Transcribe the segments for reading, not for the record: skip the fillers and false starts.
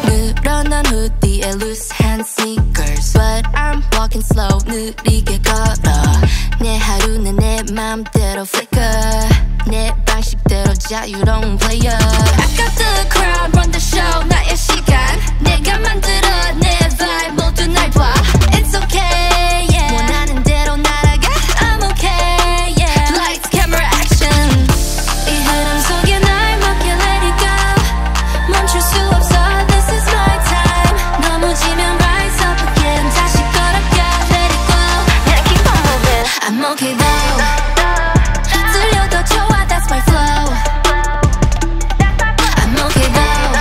늘어난 후디에 loose hand sneakers But I'm walking slow 느리게 걸어 내 하루는 내 맘대로 flicker 내 방식대로 자유로운 player I got the crowd run the show 나의 시간 내가 만들어 내 vibe 모두 날 봐 It's okay yeah 원하는 대로 날아가 I'm okay yeah Lights camera action 이 흐름 속에 날 맡겨 let it go 멈출 수 없어 This is my time 넘어지면 rise up again 다시 걸어가 let it go Yeah keep on moving I'm okay though 들려도 좋아 that's my flow I'm okay though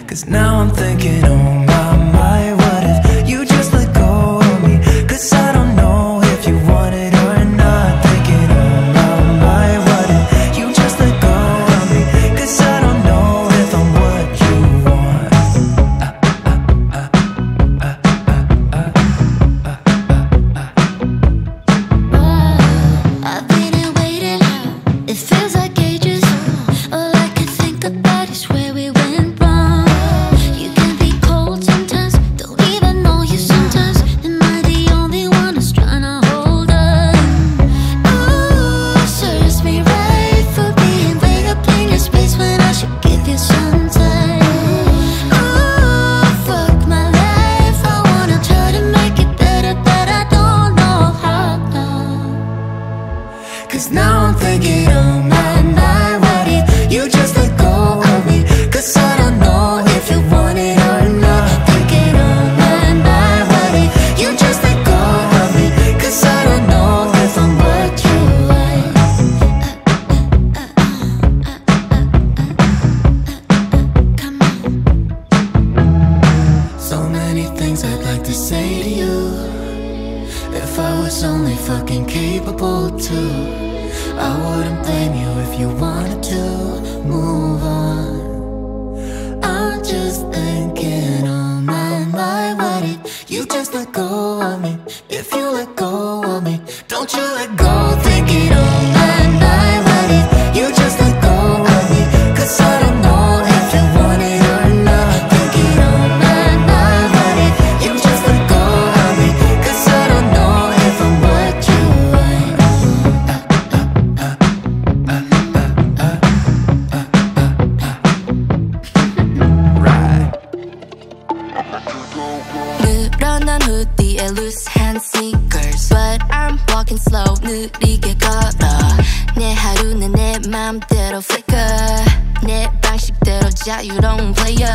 Cause now I'm thinking, oh my, what if you just let go of me? Cause I don't know if you want it or not. Thinking, oh my, what if you just let go of me? Cause I don't know if I'm what you want. I've been here waiting, it feels like ages. All I can think about is where we went wrong. You can be cold sometimes, don't even know you sometimes. Am I the only one who's trying to hold on? Ooh, serves me right for being way up in your space when I should give you some time. Ooh, fuck my life, I wanna try to make it better, but I don't know how. Cause now I'm thinking, oh my, what if you just let go of me? Cause I don't know if you want it or not. Thinking, oh my, what if you just let go of me? Cause I don't know if I'm what you want. Come on. So many things I'd like to say to you. If I was only fucking capable to, I wouldn't blame you if you wanted to move on. I'm just thinking, oh my, what if you just let go of me? If you let go of me, don't you let go. Thinking, oh my, what if you just let go of me? Cause I don't know if you want it or not. Thinking, oh my, what if you just let go of me? Cause I don't know if I'm what you want. 늘어난 후디에 loose hand sneakers, but I'm walking slow 느리게 걸어. 내 하루는 내 맘대로 flicker, 내 방식대로 자유로운 player.